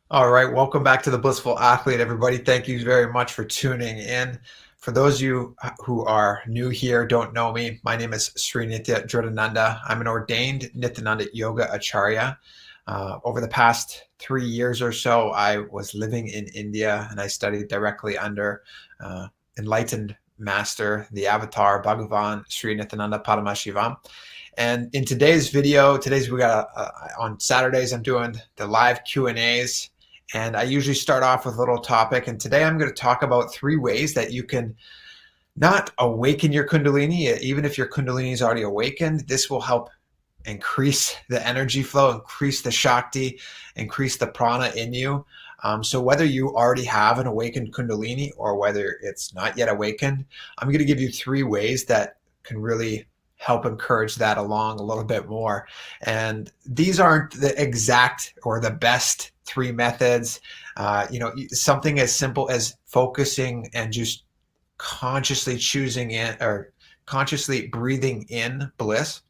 All right, welcome back to the Blissful Athlete, everybody. Thank you very much for tuning in. For those of you who are new here, don't know me, my name is Sri Nithyananda. I'm an ordained Nithyananda Yoga Acharya. Over the past 3 years or so, I was living in India and I studied directly under enlightened master, the avatar, Bhagavan Sri Nityananda Paramashivam. And in today's video, we got on Saturdays, I'm doing the live Q&As. And I usually start off with a little topic. And today I'm going to talk about 3 ways that you can not awaken your Kundalini. Even if your Kundalini is already awakened, this will help increase the energy flow, increase the Shakti, increase the prana in you. So whether you already have an awakened Kundalini or whether it's not yet awakened, I'm going to give you 3 ways that can really help encourage that along a little bit more. And these aren't the exact or the best 3 methods. Something as simple as focusing and just consciously choosing in or consciously breathing in bliss.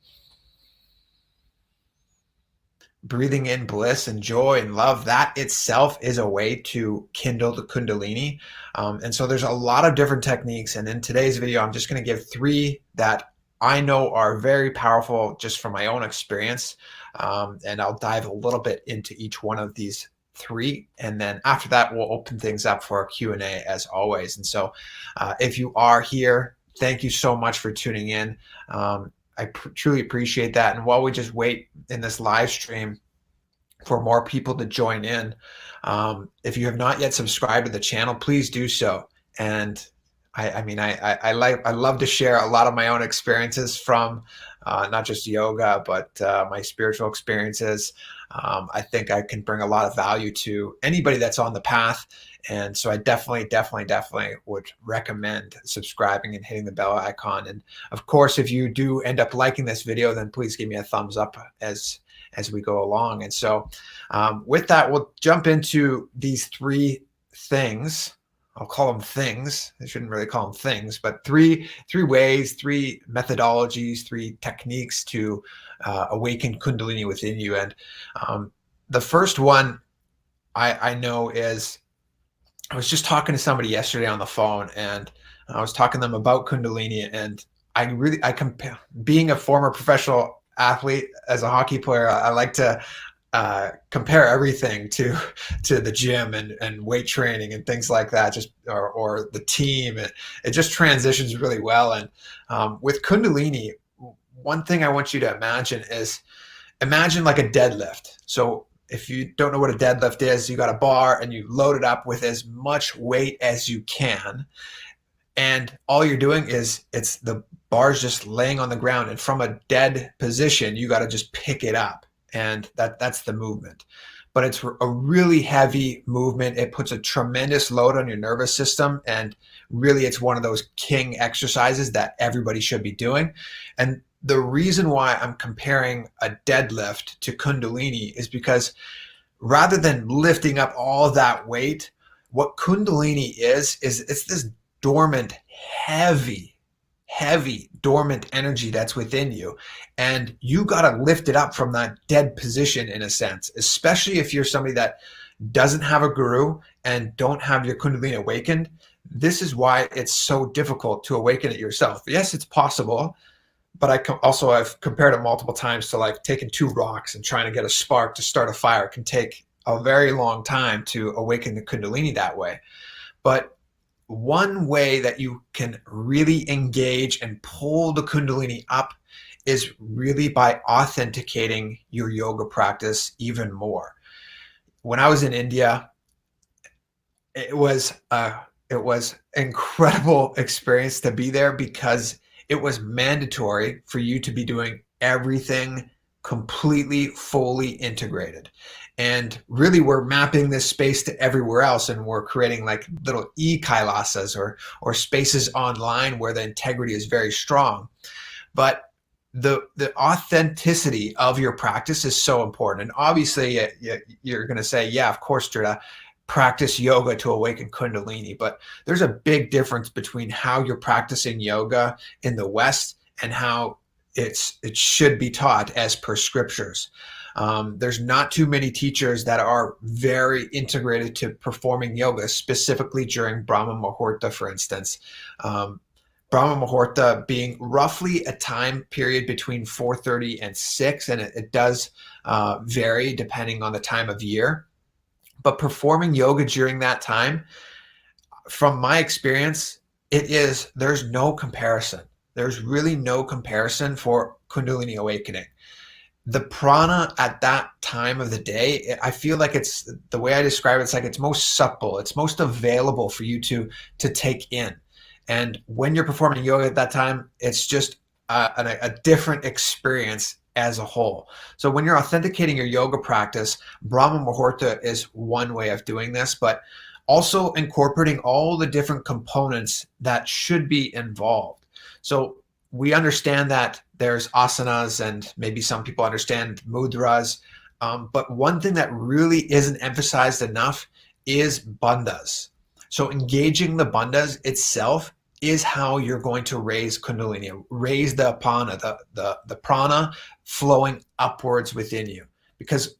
Breathing in bliss and joy and love, that itself is a way to kindle the Kundalini. And so there's a lot of different techniques. And in today's video, I'm just going to give 3 that I know are very powerful just from my own experience. And I'll dive a little bit into each one of these 3. And then after that, we'll open things up for a Q&A as always. And so if you are here, thank you so much for tuning in. I truly appreciate that. And while we just wait in this live stream for more people to join in, if you have not yet subscribed to the channel, please do so. And I love to share a lot of my own experiences from not just yoga, but my spiritual experiences. I think I can bring a lot of value to anybody that's on the path. And so I definitely would recommend subscribing and hitting the bell icon. And of course, if you do end up liking this video, then please give me a thumbs up as we go along. And so with that, we'll jump into these 3 things. I'll call them things. I shouldn't really call them things, but three ways, 3 methodologies, 3 techniques to awaken Kundalini within you. And the first one I know is, I was just talking to somebody yesterday on the phone, and I was talking to them about Kundalini, and I compare, being a former professional athlete as a hockey player, I like to compare everything to the gym and weight training and things like that, just or the team. It just transitions really well. And with Kundalini, one thing I want you to imagine like a deadlift. So if you don't know what a deadlift is, you got a bar and you load it up with as much weight as you can. And all you're doing is the bar's just laying on the ground, and from a dead position, you got to just pick it up. And that's the movement. But it's a really heavy movement. It puts a tremendous load on your nervous system. And really, it's one of those king exercises that everybody should be doing. And the reason why I'm comparing a deadlift to Kundalini is because rather than lifting up all that weight, what Kundalini is it's this dormant, heavy dormant energy that's within you, and you got to lift it up from that dead position, in a sense, especially if you're somebody that doesn't have a guru and don't have your Kundalini awakened. This is why it's so difficult to awaken it yourself. Yes, it's possible, but I've compared it multiple times to like taking 2 rocks and trying to get a spark to start a fire. It can take a very long time to awaken the Kundalini that way. But one way that you can really engage and pull the Kundalini up is really by authenticating your yoga practice even more. When I was in India, it was incredible experience to be there, because it was mandatory for you to be doing everything completely, fully integrated. And really, we're mapping this space to everywhere else, and we're creating like little e-kailasas or spaces online where the integrity is very strong. But the authenticity of your practice is so important. And obviously, you're going to say, yeah, of course, Drita, practice yoga to awaken Kundalini. But there's a big difference between how you're practicing yoga in the West and how it should be taught as per scriptures. There's not too many teachers that are very integrated to performing yoga, specifically during Brahma Mahurta, for instance. Brahma Mahurta being roughly a time period between 4:30 and 6, and it does vary depending on the time of year. But performing yoga during that time, from my experience, there's no comparison. There's really no comparison for Kundalini awakening. The prana at that time of the day, I feel like it's the way I describe it, it's like it's most supple, it's most available for you to take in. And when you're performing yoga at that time, it's just a different experience as a whole. So when you're authenticating your yoga practice, Brahma Muhurta is one way of doing this, but also incorporating all the different components that should be involved. So we understand that there's asanas, and maybe some people understand mudras, but one thing that really isn't emphasized enough is bandhas. So engaging the bandhas itself is how you're going to raise Kundalini, raise the apana, the prana flowing upwards within you. Because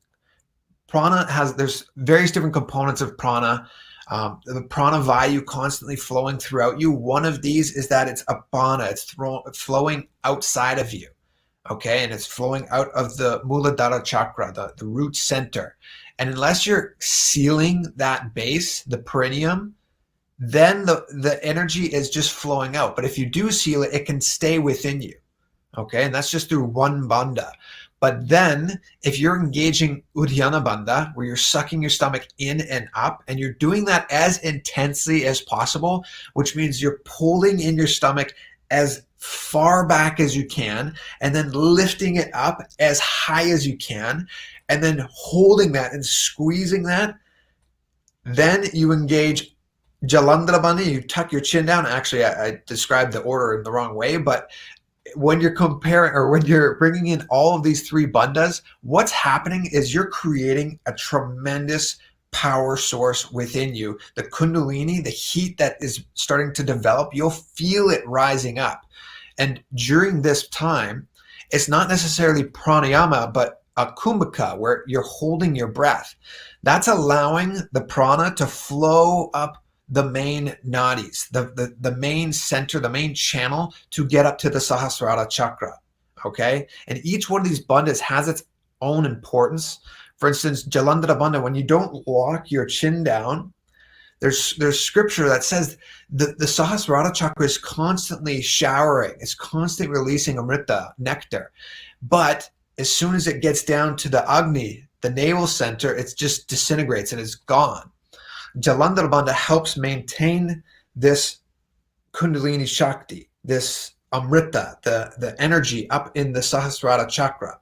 there's various different components of prana. The prana vayu constantly flowing throughout you. One of these is that it's apana, it's flowing outside of you, okay? And it's flowing out of the Muladhara chakra, the root center. And unless you're sealing that base, the perineum, then the energy is just flowing out. But if you do seal it, it can stay within you, okay? And that's just through one bandha. But then if you're engaging Uddiyana bandha, where you're sucking your stomach in and up, and you're doing that as intensely as possible, which means you're pulling in your stomach as far back as you can, and then lifting it up as high as you can, and then holding that and squeezing that, then you engage Jalandhara bandha, you tuck your chin down. Actually, I described the order in the wrong way, but when you're comparing, or when you're bringing in all of these three bandhas, what's happening is you're creating a tremendous power source within you. The Kundalini, the heat that is starting to develop, you'll feel it rising up. And during this time, it's not necessarily pranayama, but a kumbhaka, where you're holding your breath. That's allowing the prana to flow up the main nadis, the main center, the main channel, to get up to the Sahasrara chakra, okay? And each one of these bandhas has its own importance. For instance, Jalandhara bandha, when you don't lock your chin down, there's scripture that says the Sahasrara chakra is constantly showering, it's constantly releasing amrita, nectar. But as soon as it gets down to the Agni, the navel center, it just disintegrates and it's gone. Jalandhara bandha helps maintain this Kundalini Shakti, this amrita, the energy up in the Sahasrara chakra.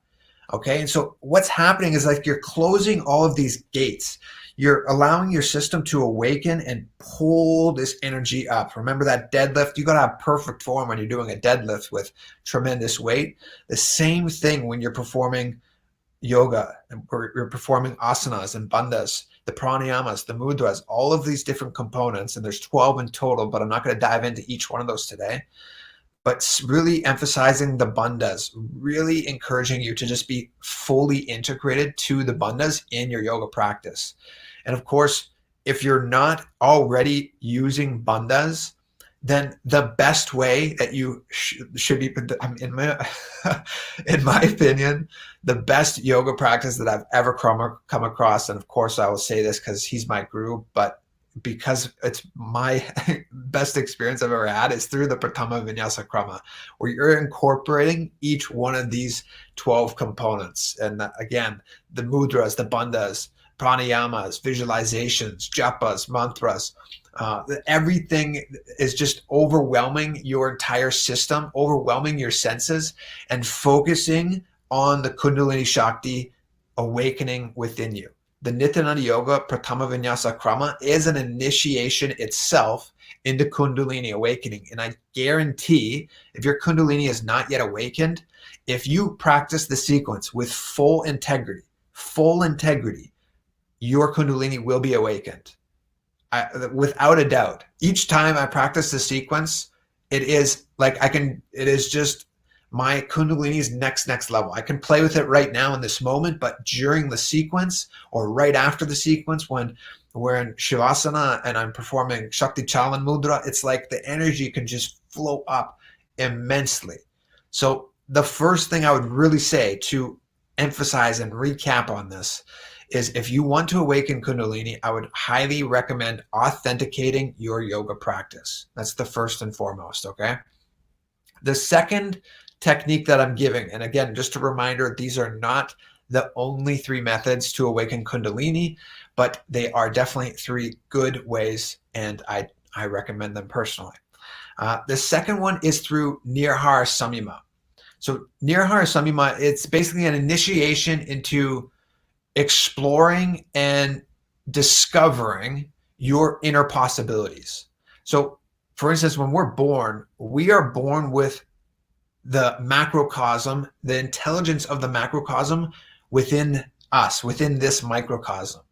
Okay, and so what's happening is like you're closing all of these gates. You're allowing your system to awaken and pull this energy up. Remember that deadlift? You got to have perfect form when you're doing a deadlift with tremendous weight. The same thing when you're performing yoga, and you're performing asanas and bandhas, the pranayamas, the mudras, all of these different components, and there's 12 in total, but I'm not going to dive into each one of those today. But really emphasizing the bandhas, really encouraging you to just be fully integrated to the bandhas in your yoga practice. And of course, if you're not already using bandhas, then the best way that you should be, in my opinion, the best yoga practice that I've ever come across, and of course I will say this because he's my guru, but because it's my best experience I've ever had, is through the Prathama Vinyasa Krama, where you're incorporating each one of these 12 components. And again, the mudras, the bandhas, pranayamas, visualizations, japas, mantras, everything is just overwhelming your entire system, overwhelming your senses, and focusing on the Kundalini Shakti awakening within you. The Nithyananda Yoga Prathama Vinyasa Krama is an initiation itself into Kundalini awakening. And I guarantee if your Kundalini is not yet awakened, if you practice the sequence with full integrity, your Kundalini will be awakened. Without a doubt. Each time I practice the sequence, it is just my Kundalini is next level. I can play with it right now in this moment, but during the sequence or right after the sequence, when we're in Shavasana and I'm performing Shakti Chalan Mudra, it's like the energy can just flow up immensely. So the first thing I would really say to emphasize and recap on this is, if you want to awaken Kundalini, I would highly recommend authenticating your yoga practice. That's the first and foremost, okay? The second technique that I'm giving, and again, just a reminder, these are not the only 3 methods to awaken Kundalini, but they are definitely 3 good ways, and I recommend them personally. The second one is through Nirahara Samyama. So Nirahara Samyama, it's basically an initiation into exploring and discovering your inner possibilities. So for instance, when we're born, we are born with the macrocosm, the intelligence of the macrocosm within us, within this microcosm.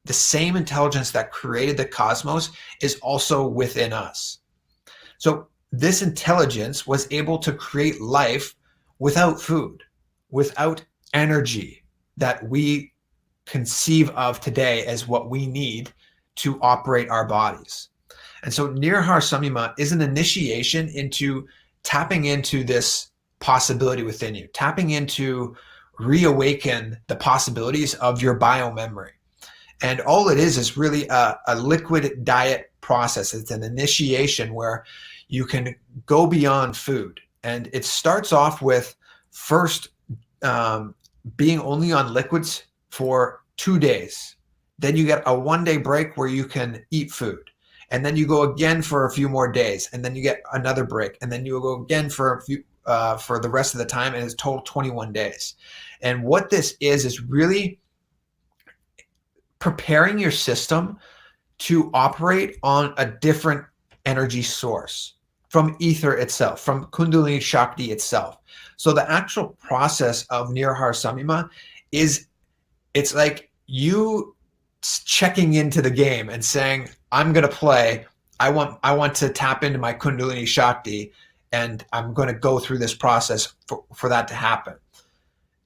The same intelligence that created the cosmos is also within us. So this intelligence was able to create life without food, without energy that we conceive of today as what we need to operate our bodies. And so Nirahara Samyama is an initiation into tapping into this possibility within you, tapping into reawaken the possibilities of your biomemory. And all it is really a liquid diet process. It's an initiation where you can go beyond food. And it starts off with first being only on liquids for 2 days. Then you get a 1-day break where you can eat food. And then you go again for a few more days. And then you get another break. And then you go again for the rest of the time. And it's total 21 days. And what this is really preparing your system to operate on a different energy source from ether itself, from Kundalini Shakti itself. So the actual process of Nirahara Samyama it's like you checking into the game and saying, I'm going to play. I want to tap into my Kundalini Shakti, and I'm going to go through this process for that to happen.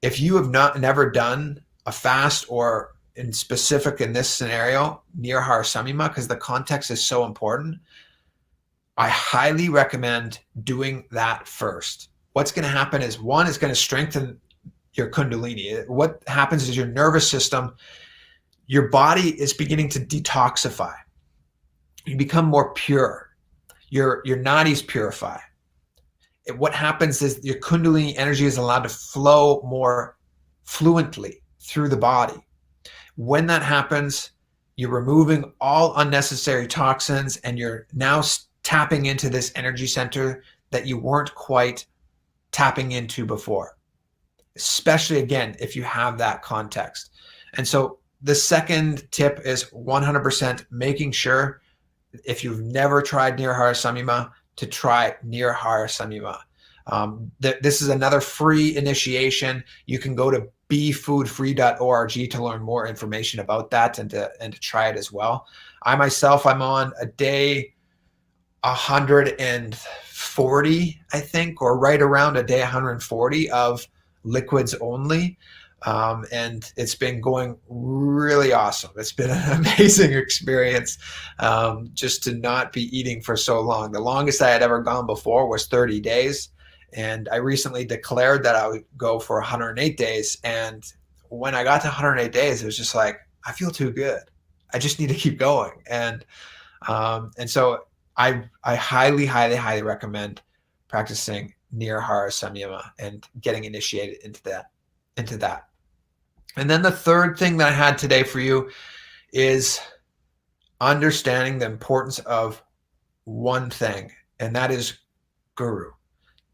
If you have never done a fast, or in specific in this scenario, Nirahara Samyama, because the context is so important, I highly recommend doing that first. What's going to happen is, one, it's going to strengthen your Kundalini. What happens is your nervous system, your body is beginning to detoxify. You become more pure. Your nadis purify. What happens is your Kundalini energy is allowed to flow more fluently through the body. When that happens, you're removing all unnecessary toxins, and you're now tapping into this energy center that you weren't quite tapping into before, especially again if you have that context. And so the second tip is 100% making sure, if you've never tried Nirahara Samyama, to try Nirahara Samyama. This is another free initiation. You can go to befoodfree.org to learn more information about that and to try it as well. I'm on a day 140, I think, or right around a day 140 of liquids only. And it's been going really awesome. It's been an amazing experience, just to not be eating for so long. The longest I had ever gone before was 30 days. And I recently declared that I would go for 108 days. And when I got to 108 days, it was just like, I feel too good. I just need to keep going. And so I highly, highly, highly recommend practicing Nirahara Samyama and getting initiated into that. And then the third thing that I had today for you is understanding the importance of one thing, and that is guru.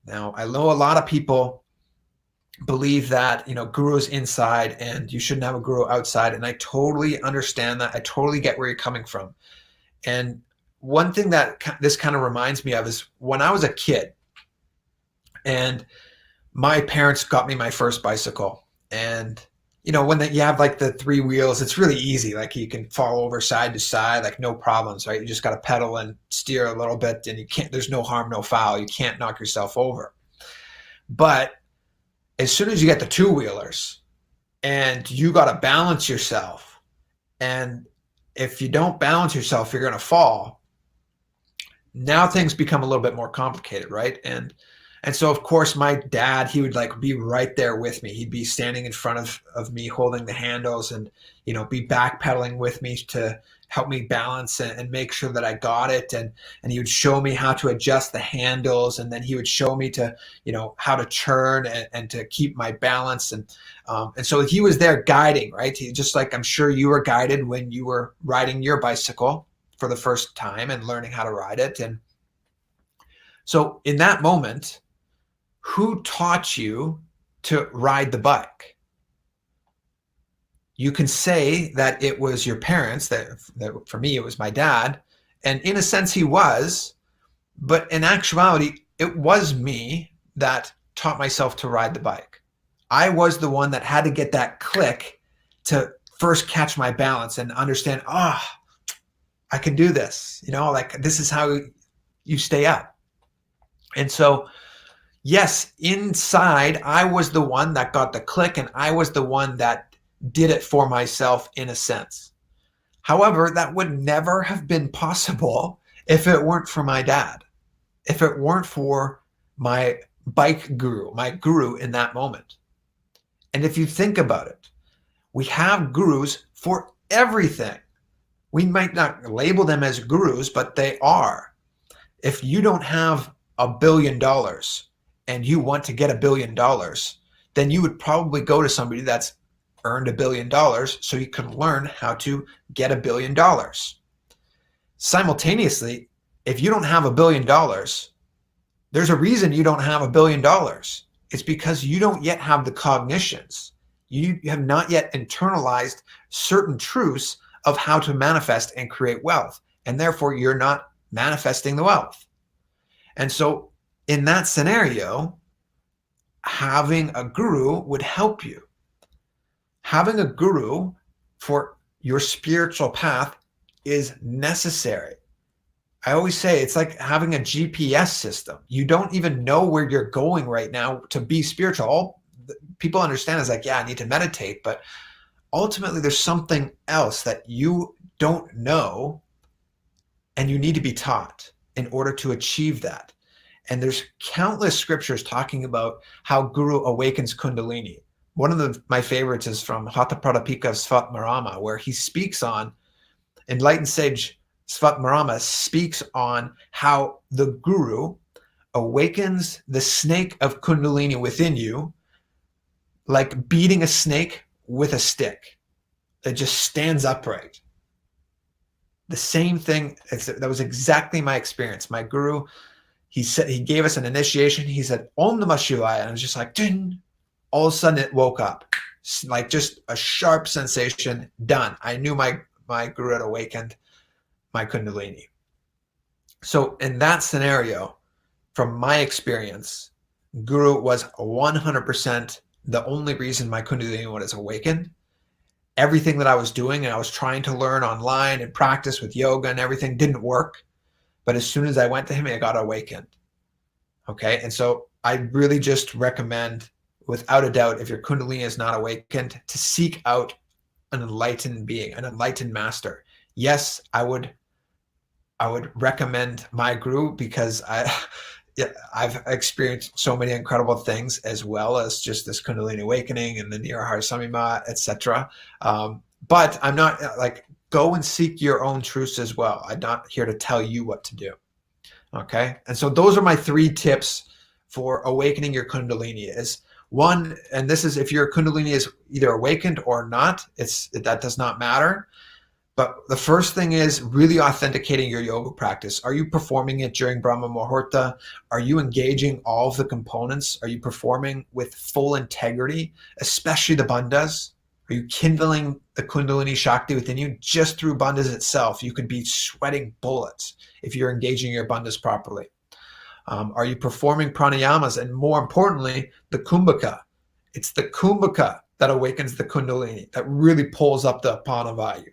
Now, I know a lot of people believe that, guru is inside and you shouldn't have a guru outside. And I totally understand that. I totally get where you're coming from. And one thing that this kind of reminds me of is when I was a kid and my parents got me my first bicycle. And when you have like the 3 wheels, it's really easy. Like you can fall over side to side, like no problems, right? You just got to pedal and steer a little bit, and there's no harm, no foul. You can't knock yourself over. But as soon as you get the two-wheelers and you got to balance yourself, and if you don't balance yourself, you're going to fall. Now things become a little bit more complicated, right? And so, of course, my dad, he would like be right there with me. He'd be standing in front of me holding the handles and, be backpedaling with me to help me balance and make sure that I got it. And he would show me how to adjust the handles. And then he would show me to, how to turn and to keep my balance. And so he was there guiding, right? Just like I'm sure you were guided when you were riding your bicycle for the first time and learning how to ride it. And so in that moment, who taught you to ride the bike? You can say that it was your parents, that for me, it was my dad. And in a sense, he was, but in actuality, it was me that taught myself to ride the bike. I was the one that had to get that click to first catch my balance and understand, I can do this, like this is how you stay up. And so, yes, inside, I was the one that got the click and I was the one that did it for myself in a sense. However, that would never have been possible if it weren't for my dad, if it weren't for my bike guru, my guru in that moment. And if you think about it, we have gurus for everything. We might not label them as gurus, but they are. If you don't have $1 billion and you want to get $1 billion, then you would probably go to somebody that's earned $1 billion so you can learn how to get $1 billion. Simultaneously, if you don't have $1 billion, there's a reason you don't have $1 billion. It's because you don't yet have the cognitions. You have not yet internalized certain truths of how to manifest and create wealth. And therefore, you're not manifesting the wealth. And so in that scenario, having a guru would help you. Having a guru for your spiritual path is necessary. I always say it's like having a GPS system. You don't even know where you're going right now to be spiritual. All people understand is like, yeah, I need to meditate, but ultimately there's something else that you don't know and you need to be taught in order to achieve that. And there's countless scriptures talking about how Guru awakens Kundalini. One of my favorites is from Hatha Pradipika of Svatmarama, where he speaks on, enlightened sage Svatmarama speaks on how the Guru awakens the snake of Kundalini within you, like beating a snake with a stick. It just stands upright. The same thing, that was exactly my experience. My Guru, he gave us an initiation. He said, Om Namah Shivaya. And I was just like, ding. All of a sudden it woke up, like just a sharp sensation, done. I knew my Guru had awakened my Kundalini. So in that scenario, from my experience, Guru was 100% the only reason my Kundalini was awakened. Everything that I was doing and I was trying to learn online and practice with yoga and everything didn't work. But as soon as I went to him, it got awakened. Okay. And so I really just recommend, without a doubt, if your Kundalini is not awakened, to seek out an enlightened being, an enlightened master. Yes, I would recommend my Guru because I've experienced so many incredible things, as well as just this Kundalini awakening and the Nirahara Samyama, etc. But I'm not like, go and seek your own truths as well. I'm not here to tell you what to do. Okay. And so those are my 3 tips for awakening your Kundalini. Is one, and this is if your Kundalini is either awakened or not, that does not matter. But the first thing is really authenticating your yoga practice. Are you performing it during Brahma Mahurta? Are you engaging all of the components? Are you performing with full integrity, especially the bandhas? Are you kindling the Kundalini Shakti within you just through bandhas itself? You could be sweating bullets if you're engaging your bandhas properly. Are you performing pranayamas? And more importantly, the kumbhaka. It's the kumbhaka that awakens the Kundalini, that really pulls up the Apana.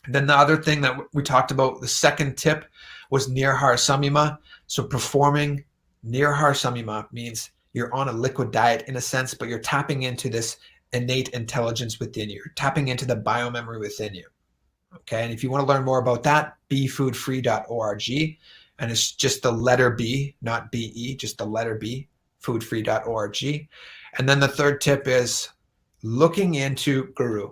And then the other thing that we talked about, the second tip, was Nirahara Samyama. So performing Nirahara Samyama means you're on a liquid diet in a sense, but you're tapping into this innate intelligence within you. You're tapping into the biomemory within you. Okay. And if you want to learn more about that, befoodfree.org. And it's just the letter B, not BE, just the letter B, foodfree.org. And then the third tip is looking into guru,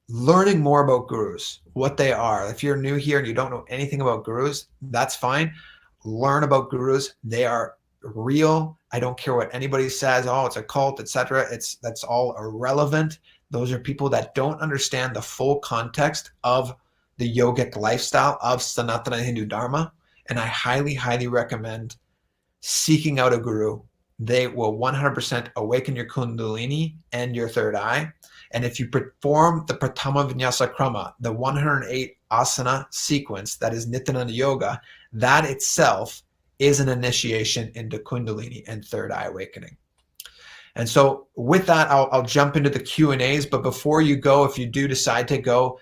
learning more about gurus, what they are. If you're new here and you don't know anything about gurus, that's fine. Learn about gurus. They are real. I don't care what anybody says. Oh, it's a cult, etc. That's all irrelevant. Those are people that don't understand the full context of the yogic lifestyle of Sanatana Hindu Dharma. And I highly, highly recommend seeking out a guru. They will 100% awaken your Kundalini and your third eye. And if you perform the Prathama Vinyasa Krama, the 108 asana sequence that is Nithyananda yoga, that itself is an initiation into Kundalini and third eye awakening. And so with that, I'll jump into the Q&As. But before you go, if you do decide to go,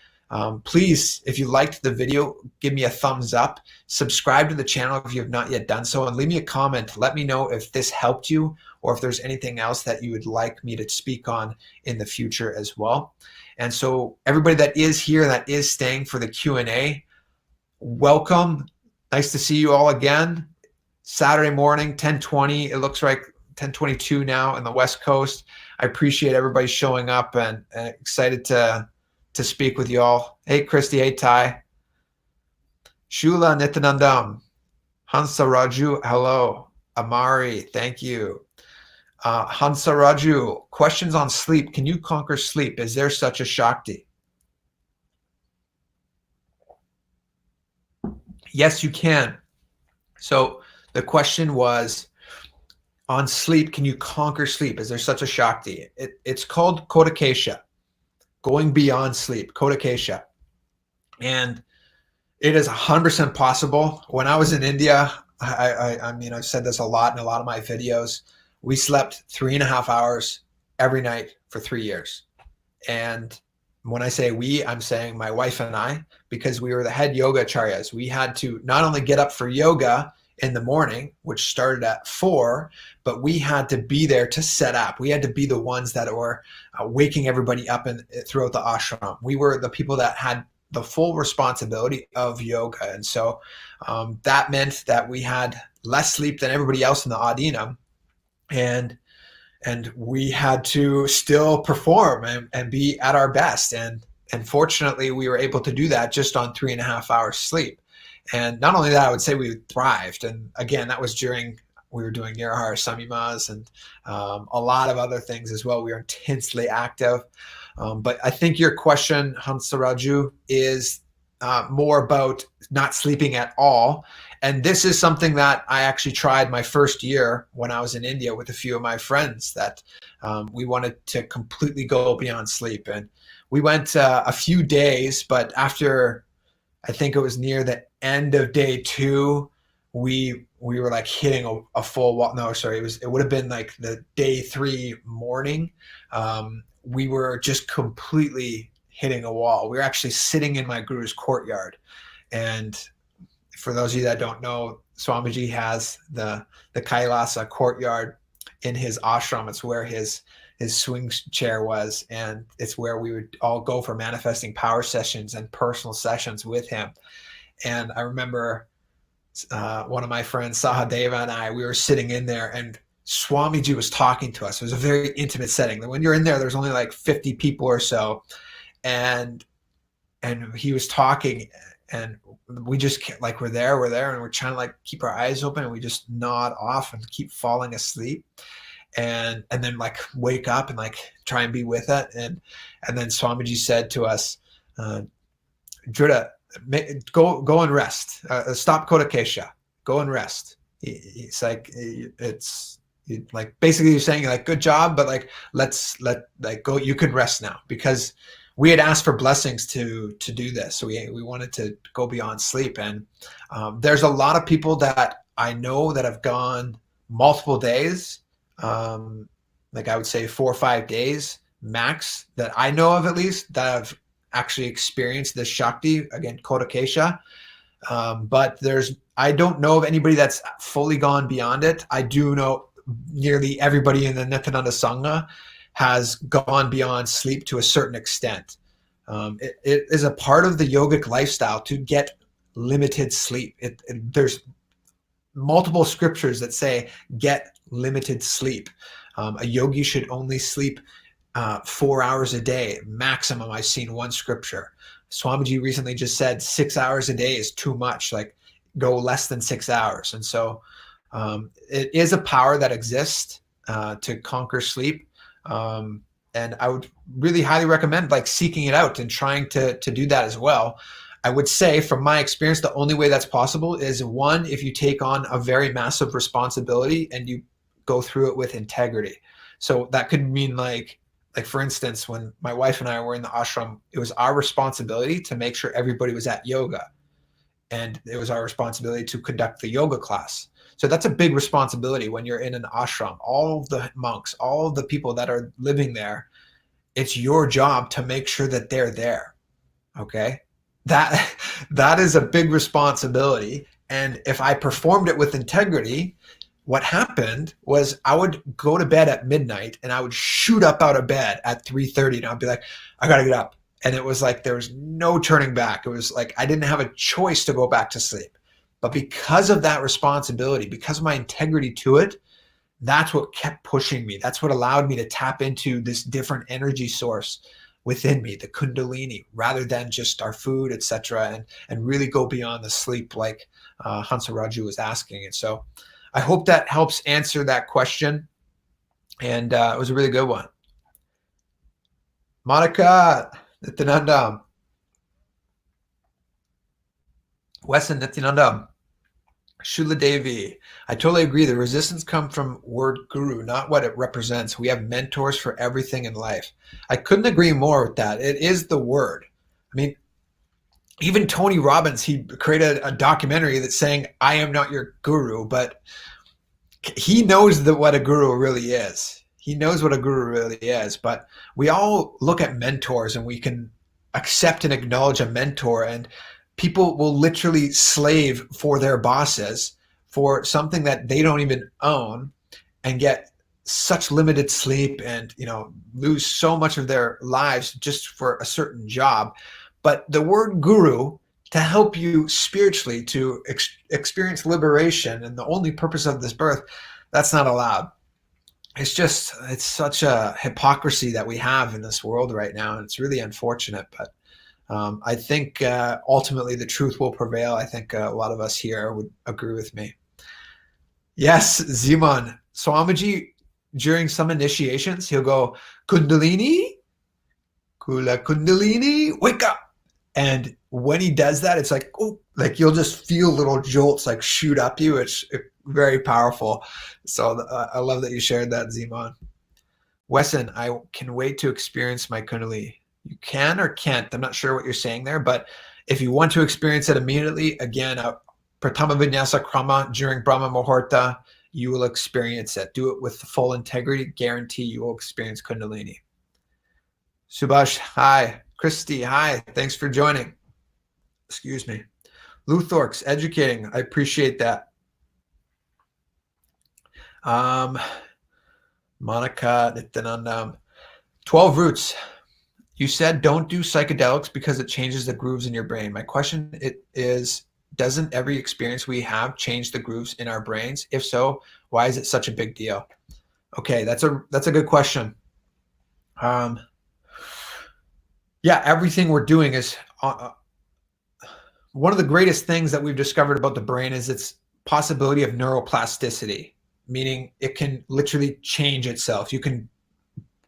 please, if you liked the video, give me a thumbs up, subscribe to the channel if you have not yet done so, and leave me a comment. Let me know if this helped you or if there's anything else that you would like me to speak on in the future as well. And so everybody that is here, that is staying for the Q&A, welcome. Nice to see you all again. Saturday morning, 10:20. It looks like 10:22 now in the West Coast. I appreciate everybody showing up and excited to speak with you all. Hey, Christy. Hey, Ty. Shula Nityanandam. Hansa Raju. Hello. Amari. Thank you. Hansa Raju. Questions on sleep. Can you conquer sleep? Is there such a Shakti? Yes, you can. So the question was on sleep. Can you conquer sleep? Is there such a Shakti? It's called Kodakesha. Going beyond sleep, Kodakesha. And it is 100% possible. When I was in India, I mean, I've said this a lot in a lot of my videos. We slept 3.5 hours every night for 3 years. And when I say we, I'm saying my wife and I, because we were the head yoga acharyas. We had to not only get up for yoga in the morning, which started at 4, but we had to be there to set up. We had to be the ones that were waking everybody up throughout the ashram. We were the people that had the full responsibility of yoga. And so that meant that we had less sleep than everybody else in the Adina. And we had to still perform and be at our best. And fortunately, we were able to do that just on 3.5 hours sleep. And not only that, I would say we thrived. And again, that was during, we were doing Nirahara Samyamas and a lot of other things as well. We were intensely active. But I think your question, Hansaraju, is more about not sleeping at all. And this is something that I actually tried my first year when I was in India with a few of my friends, that we wanted to completely go beyond sleep. And we went a few days, but after, I think it was near the end of day 2, we were like hitting a full wall. No, sorry, it would have been like the day 3 morning. We were just completely hitting a wall. We were actually sitting in my guru's courtyard. And for those of you that don't know, Swamiji has the Kailasa courtyard in his ashram. It's where his swing chair was, and it's where we would all go for manifesting power sessions and personal sessions with him. And I remember one of my friends, Sahadeva, and I, we were sitting in there, and Swamiji was talking to us. It was a very intimate setting. When you're in there, there's only like 50 people or so, and he was talking, and we just like, we're there, and we're trying to like keep our eyes open, and we just nod off and keep falling asleep. And then like wake up and like try and be with it. And then Swamiji said to us, Drita, go and rest. Stop Kodakesha. Go and rest. He's like, it's like basically you're saying like, good job, but like let go. You can rest now, because we had asked for blessings to do this. So we wanted to go beyond sleep. And there's a lot of people that I know that have gone multiple days. Like I would say 4 or 5 days max that I know of, at least, that have actually experienced this Shakti, again, Kodakesha. But I don't know of anybody that's fully gone beyond it. I do know nearly everybody in the Nithyananda Sangha has gone beyond sleep to a certain extent. It is a part of the yogic lifestyle to get limited sleep. There's multiple scriptures that say get limited sleep. A yogi should only sleep 4 hours a day maximum. I've seen one scripture. Swamiji recently just said 6 hours a day is too much, like go less than 6 hours. And so it is a power that exists to conquer sleep. And I would really highly recommend like seeking it out and trying to do that as well. I would say from my experience, the only way that's possible is one, if you take on a very massive responsibility and you go through it with integrity. So that could mean like for instance, when my wife and I were in the ashram, it was our responsibility to make sure everybody was at yoga. And it was our responsibility to conduct the yoga class. So that's a big responsibility when you're in an ashram. All of the monks, all of the people that are living there, it's your job to make sure that they're there. Okay? That is a big responsibility. And if I performed it with integrity, what happened was I would go to bed at midnight and I would shoot up out of bed at 3:30 and I'd be like, I gotta get up. And it was like there was no turning back. It was like I didn't have a choice to go back to sleep. But because of that responsibility, because of my integrity to it, that's what kept pushing me. That's what allowed me to tap into this different energy source within me, the Kundalini, rather than just our food, etc., and really go beyond the sleep like Hansa Raju was asking. And so I hope that helps answer that question. And it was a really good one. Monica, Nithyananda, Wesson, Nithyananda, Shula Devi, I totally agree. The resistance comes from word guru, not what it represents. We have mentors for everything in life. I couldn't agree more with that. It is the word. I mean, even Tony Robbins, he created a documentary that's saying, I am not your guru, but he knows what a guru really is. He knows what a guru really is, but we all look at mentors and we can accept and acknowledge a mentor, and people will literally slave for their bosses for something that they don't even own and get such limited sleep and, lose so much of their lives just for a certain job. But the word guru, to help you spiritually to experience liberation and the only purpose of this birth, that's not allowed. It's such a hypocrisy that we have in this world right now, and it's really unfortunate. But I think ultimately the truth will prevail. I think a lot of us here would agree with me. Yes, Ziman. Swamiji, during some initiations, he'll go, Kundalini, Kula Kundalini, wake up. And when he does that, it's like, oh, like you'll just feel little jolts like shoot up you. It's very powerful. So I love that you shared that, Ziman. Wesson, I can wait to experience my Kundalini. You can or can't. I'm not sure what you're saying there, but if you want to experience it immediately, again, Prathama Vinyasa Krama during Brahma Mahurta, you will experience it. Do it with full integrity. Guarantee you will experience Kundalini. Subhash, hi. Christy, hi. Thanks for joining. Excuse me. Luthorx, educating. I appreciate that. Monica, Nithyananda. 12 roots. You said don't do psychedelics because it changes the grooves in your brain. My question is, doesn't every experience we have change the grooves in our brains? If so, why is it such a big deal? Okay, that's a good question. Yeah, everything we're doing is one of the greatest things that we've discovered about the brain is its possibility of neuroplasticity, meaning it can literally change itself. You can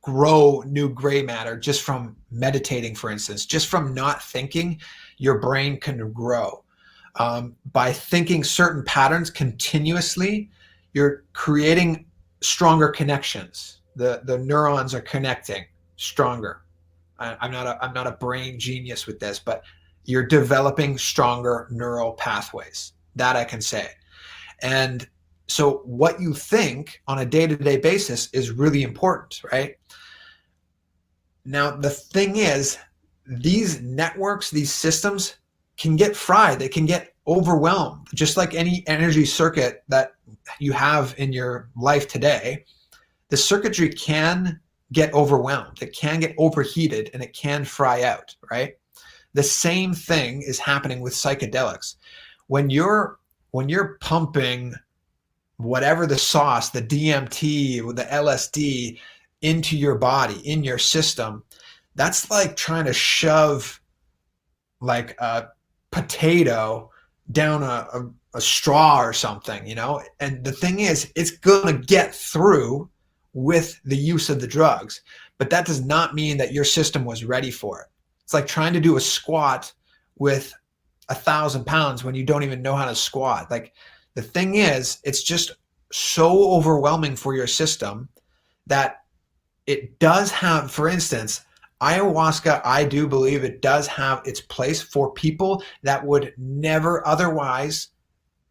grow new gray matter just from meditating, for instance. Just from not thinking, your brain can grow. By thinking certain patterns continuously, you're creating stronger connections. The neurons are connecting stronger. I'm not a brain genius with this, but you're developing stronger neural pathways. That I can say. And so what you think on a day-to-day basis is really important, right? Now, the thing is, these networks, these systems can get fried. They can get overwhelmed, just like any energy circuit that you have in your life today. The circuitry can get overwhelmed, it can get overheated, and it can fry out, right? The same thing is happening with psychedelics. When you're pumping whatever the sauce, the DMT or the LSD into your body, in your system, that's like trying to shove like a potato down a straw or something, you know? And the thing is, it's going to get through with the use of the drugs, but that does not mean that your system was ready for it. It's like trying to do a squat with 1,000 pounds when you don't even know how to squat. Like, the thing is, it's just so overwhelming for your system that it does have, for instance, ayahuasca, I do believe it does have its place for people that would never otherwise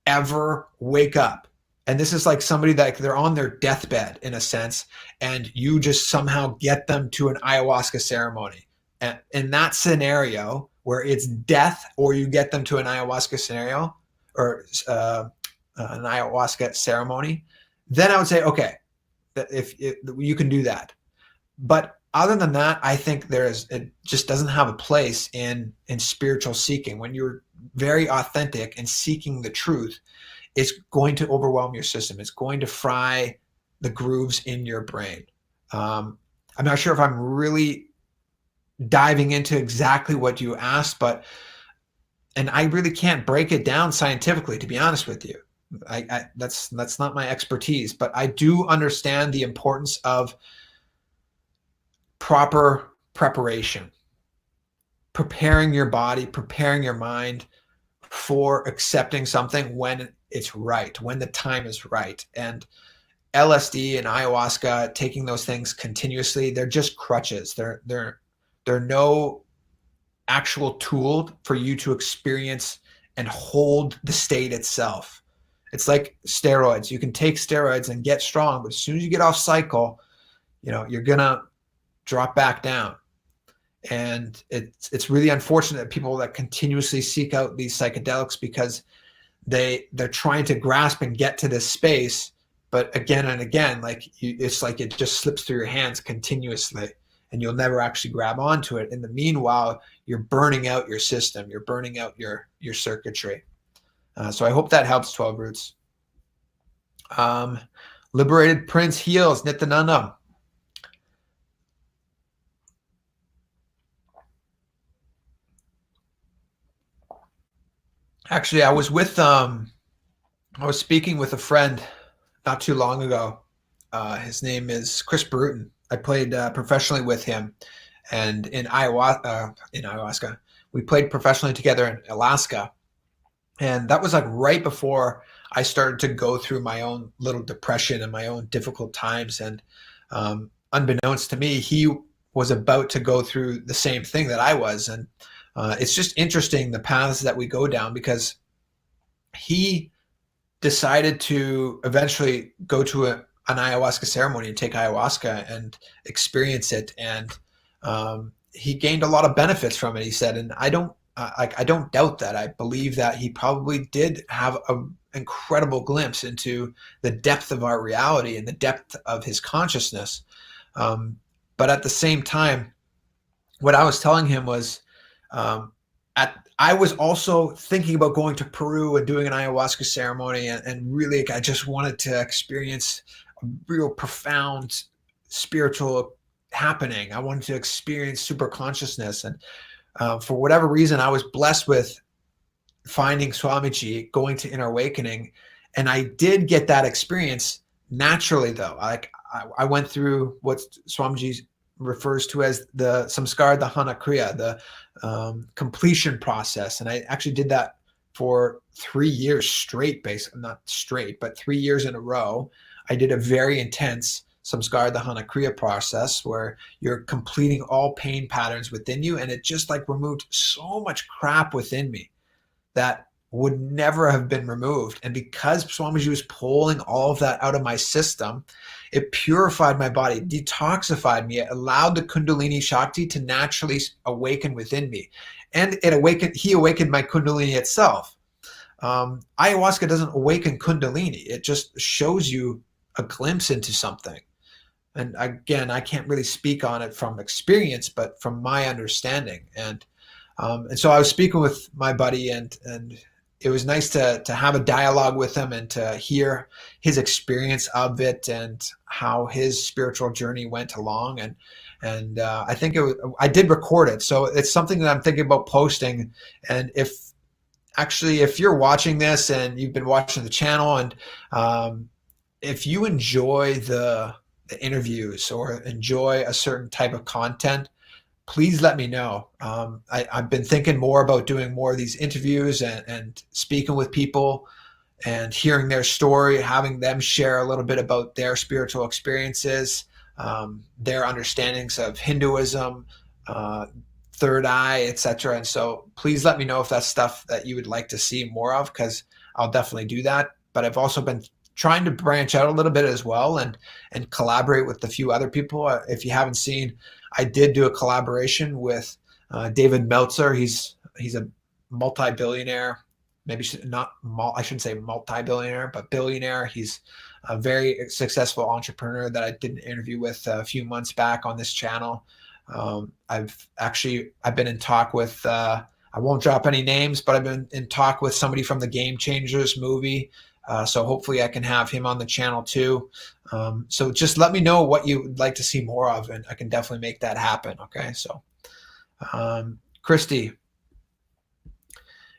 ever wake up. And this is like somebody that they're on their deathbed in a sense, and you just somehow get them to an ayahuasca ceremony. And in that scenario where it's death, or you get them to an ayahuasca scenario or an ayahuasca ceremony, then I would say, okay, if you can do that. But other than that, I think it just doesn't have a place in spiritual seeking. When you're very authentic and seeking the truth, it's going to overwhelm your system. It's going to fry the grooves in your brain. I'm not sure if I'm really diving into exactly what you asked, and I really can't break it down scientifically, to be honest with you. That's not my expertise, but I do understand the importance of proper preparation, preparing your body, preparing your mind for accepting something when it's right, when the time is right. And LSD and ayahuasca, taking those things continuously, they're just crutches. They're no actual tool for you to experience and hold the state itself. It's like steroids. You can take steroids and get strong, but as soon as you get off cycle, you're gonna drop back down. And it's really unfortunate that people that continuously seek out these psychedelics, because they're trying to grasp and get to this space, but again and again, it's like it just slips through your hands continuously, and you'll never actually grab onto it. In the meanwhile, you're burning out your system, you're burning out your circuitry. So I hope that helps, 12 Roots. Liberated Prince heals, Nithyananda. Actually, I was speaking with a friend not too long ago. His name is Chris Bruton. I played professionally with him, and in ayahuasca, we played professionally together in Alaska. And that was like right before I started to go through my own little depression and my own difficult times. And unbeknownst to me, he was about to go through the same thing that I was. And it's just interesting the paths that we go down, because he decided to eventually go to an ayahuasca ceremony and take ayahuasca and experience it. And he gained a lot of benefits from it, he said. And I don't doubt that. I believe that he probably did have an incredible glimpse into the depth of our reality and the depth of his consciousness. But at the same time, what I was telling him was, I was also thinking about going to Peru and doing an ayahuasca ceremony, and really, I just wanted to experience a real profound spiritual happening. I wanted to experience super consciousness. And for whatever reason, I was blessed with finding Swamiji, going to Inner Awakening, and I did get that experience naturally, though. I went through what Swamiji refers to as the samskara dahana kriya, the completion process. And I actually did that for 3 years straight, basically, not straight, but 3 years in a row. I did a very intense samskara dahana kriya process where you're completing all pain patterns within you. And it just like removed so much crap within me that would never have been removed. And because Swamiji was pulling all of that out of my system, it purified my body, detoxified me. It allowed the Kundalini Shakti to naturally awaken within me. And he awakened my Kundalini itself. ayahuasca doesn't awaken Kundalini. It just shows you a glimpse into something. And again, I can't really speak on it from experience, but from my understanding. And so I was speaking with my buddy, and it was nice to have a dialogue with him and to hear his experience of it and how his spiritual journey went along. And I think I did record it, so it's something that I'm thinking about posting. And if you're watching this and you've been watching the channel, and if you enjoy the interviews or enjoy a certain type of content, please let me know. I've been thinking more about doing more of these interviews and speaking with people and hearing their story, having them share a little bit about their spiritual experiences, their understandings of Hinduism, third eye, etc. And so please let me know if that's stuff that you would like to see more of, because I'll definitely do that. But I've also been trying to branch out a little bit as well and collaborate with a few other people. If you haven't seen, I did do a collaboration with David Meltzer. He's a multi-billionaire, maybe not, I shouldn't say multi-billionaire, but billionaire. He's a very successful entrepreneur that I did an interview with a few months back on this channel. I've been in talk with, I won't drop any names, but I've been in talk with somebody from the Game Changers movie. So hopefully I can have him on the channel too. So just let me know what you would like to see more of, and I can definitely make that happen. Okay. So, Christy,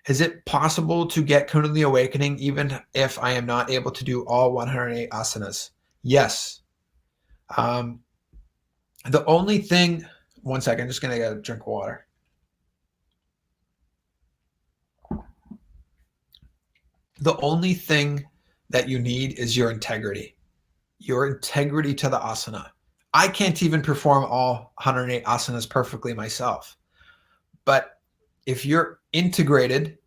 is it possible to get Kundalini awakening even if I am not able to do all 108 asanas? Yes. The only thing, one second, I'm just going to get a drink of water. The only thing that you need is your integrity to the asana. I can't even perform all 108 asanas perfectly myself. But if you're integrated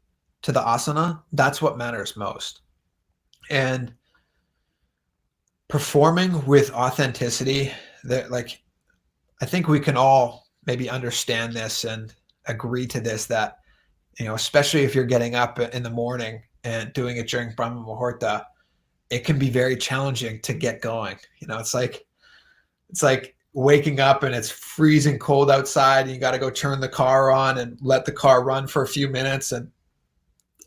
to the asana, that's what matters most. And performing with authenticity, I think we can all maybe understand this and agree to this, that, especially if you're getting up in the morning and doing it during Brahma Mahurta, it can be very challenging to get going. It's like waking up and it's freezing cold outside, and you got to go turn the car on and let the car run for a few minutes and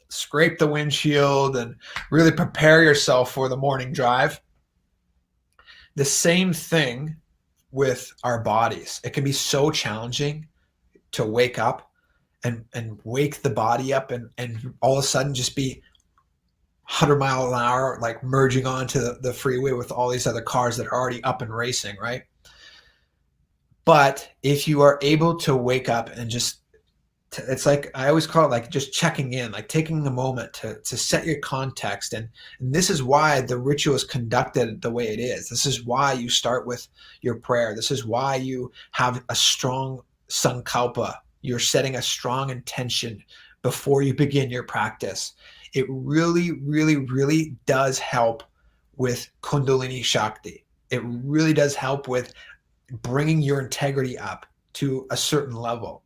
scrape the windshield and really prepare yourself for the morning drive. The same thing with our bodies. It can be so challenging to wake up and wake the body up and all of a sudden just be 100 miles an hour, like merging onto the freeway with all these other cars that are already up and racing, right? But if you are able to wake up and it's like, I always call it like just checking in, like taking a moment to set your context. And this is why the ritual is conducted the way it is. This is why you start with your prayer. This is why you have a strong sankalpa. You're setting a strong intention before you begin your practice. It really, really, really does help with Kundalini Shakti. It really does help with bringing your integrity up to a certain level.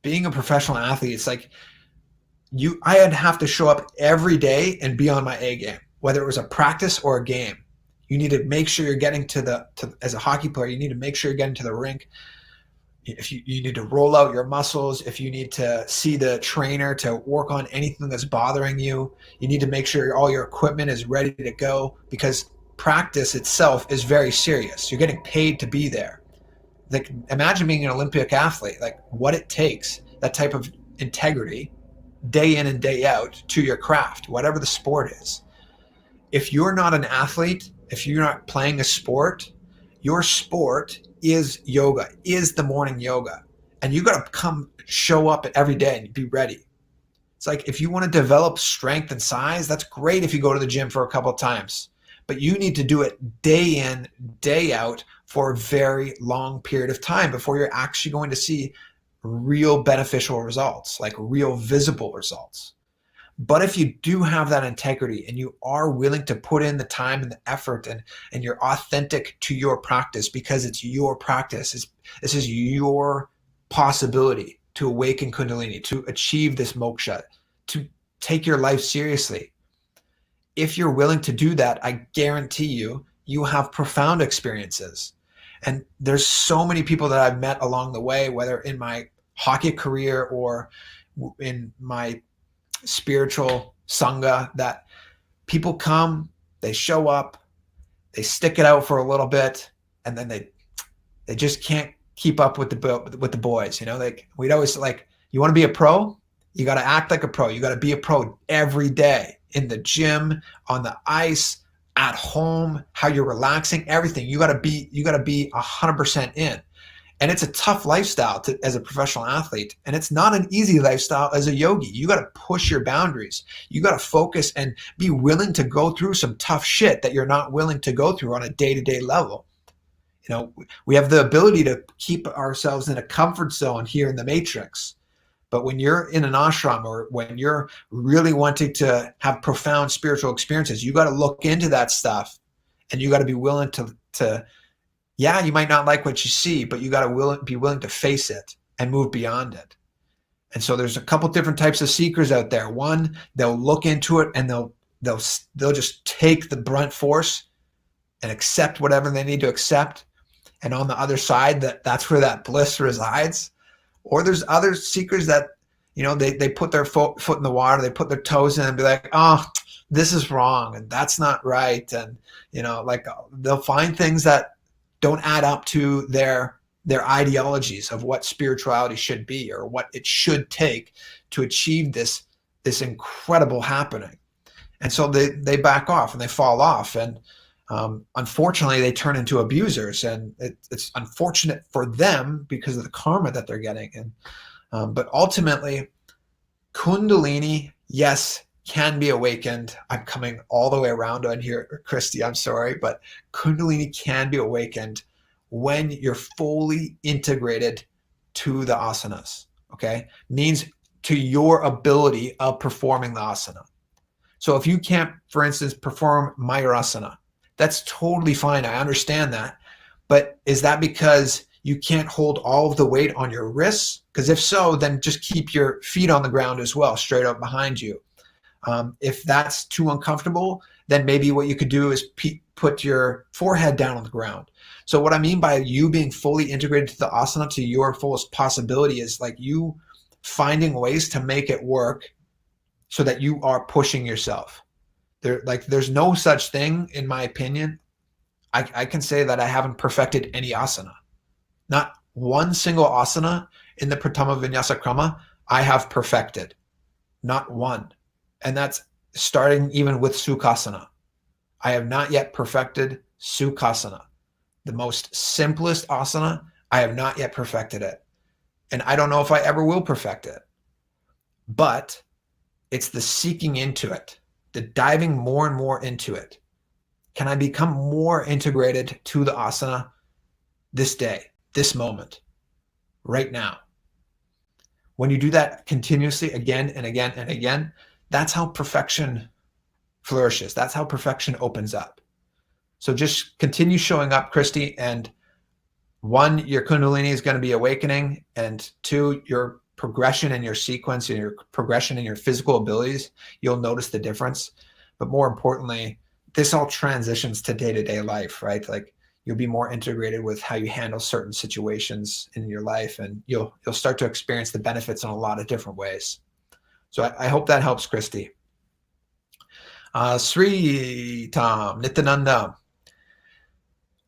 Being a professional athlete, it's like I'd have to show up every day and be on my A game, whether it was a practice or a game. You need to make sure you're getting as a hockey player, you need to make sure you're getting to the rink. If you need to roll out your muscles, if you need to see the trainer to work on anything that's bothering you, you need to make sure all your equipment is ready to go, because practice itself is very serious. You're getting paid to be there. Like, imagine being an Olympic athlete, like what it takes, that type of integrity day in and day out to your craft, whatever the sport is. If you're not an athlete, if you're not playing a sport, your sport is yoga, is the morning yoga. And you got to show up every day and be ready. It's like, if you want to develop strength and size, that's great if you go to the gym for a couple of times, but you need to do it day in, day out for a very long period of time before you're actually going to see real beneficial results, like real visible results. But if you do have that integrity and you are willing to put in the time and the effort, and you're authentic to your practice, because it's your practice, this is your possibility to awaken Kundalini, to achieve this moksha, to take your life seriously. If you're willing to do that, I guarantee you, you have profound experiences. And there's so many people that I've met along the way, whether in my hockey career or in my spiritual sangha, that people come, they show up, they stick it out for a little bit, and then they just can't keep up with the boys. You know, like we'd always like, you want to be a pro, you got to act like a pro. You got to be a pro every day, in the gym, on the ice, at home, how you're relaxing, everything. You got to be 100% in. And it's a tough lifestyle as a professional athlete. And it's not an easy lifestyle as a yogi. You got to push your boundaries. You got to focus and be willing to go through some tough shit that you're not willing to go through on a day-to-day level. You know, we have the ability to keep ourselves in a comfort zone here in the matrix. But when you're in an ashram, or when you're really wanting to have profound spiritual experiences, you got to look into that stuff, and you got to be willing to, yeah, you might not like what you see, but you got to be willing to face it and move beyond it. And so there's a couple different types of seekers out there. One, they'll look into it and they'll just take the brunt force and accept whatever they need to accept. And on the other side, that's where that bliss resides. Or there's other seekers that, you know, they put their foot in the water, they put their toes in and be like, oh, this is wrong and that's not right. And, you know, like they'll find things that don't add up to their ideologies of what spirituality should be, or what it should take to achieve this incredible happening. And so they back off and they fall off. And unfortunately, they turn into abusers, and it's unfortunate for them because of the karma that they're getting. And but ultimately, Kundalini, yes, can be awakened. I'm coming all the way around on here, Christy, I'm sorry, but Kundalini can be awakened when you're fully integrated to the asanas, okay? Means to your ability of performing the asana. So if you can't, for instance, perform Mayurasana, that's totally fine. I understand that. But is that because you can't hold all of the weight on your wrists? Because if so, then just keep your feet on the ground as well, straight up behind you. If that's too uncomfortable, then maybe what you could do is put your forehead down on the ground. So what I mean by you being fully integrated to the asana to your fullest possibility is like you finding ways to make it work so that you are pushing yourself. There's no such thing, in my opinion. I can say that I haven't perfected any asana. Not one single asana in the Prathama Vinyasa Krama I have perfected. Not one. And that's starting even with Sukhasana. I have not yet perfected Sukhasana. The most simplest asana, I have not yet perfected it. And I don't know if I ever will perfect it. But it's the seeking into it, the diving more and more into it. Can I become more integrated to the asana this day, this moment, right now? When you do that continuously again and again and again, that's how perfection flourishes. That's how perfection opens up. So just continue showing up, Christy. And one, your Kundalini is going to be awakening. And two, your progression in your sequence and your progression in your physical abilities, you'll notice the difference. But more importantly, this all transitions to day-to-day life, right? Like you'll be more integrated with how you handle certain situations in your life, and you'll start to experience the benefits in a lot of different ways. So I hope that helps, Christy. Sri Tom, Nithyananda.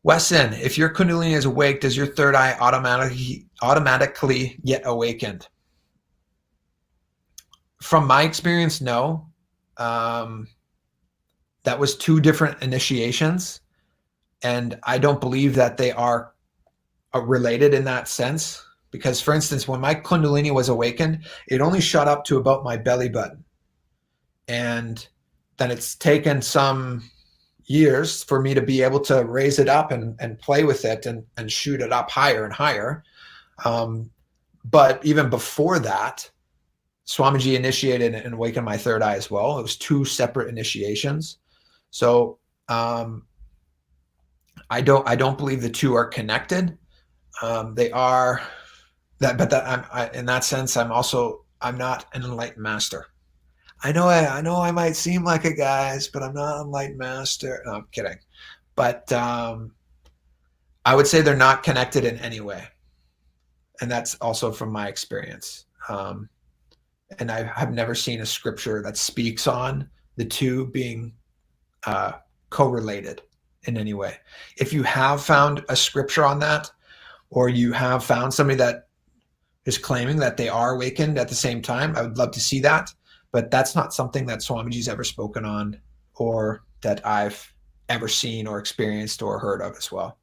Wesson, if your Kundalini is awake, does your third eye automatically get awakened? From my experience, no. That was two different initiations, and I don't believe that they are related in that sense. Because, for instance, when my Kundalini was awakened, it only shot up to about my belly button. And then it's taken some years for me to be able to raise it up and play with it and shoot it up higher and higher. But even before that, Swamiji initiated and awakened my third eye as well. It was two separate initiations. So I don't believe the two are connected. They are... in that sense, I'm not an enlightened master. I know I might seem like it, guys, but I'm not an enlightened master. No, I'm kidding. But I would say they're not connected in any way. And that's also from my experience. And I have never seen a scripture that speaks on the two being correlated in any way. If you have found a scripture on that, or you have found somebody that is claiming that they are awakened at the same time, I would love to see that. But that's not something that Swamiji's ever spoken on, or that I've ever seen or experienced or heard of as well.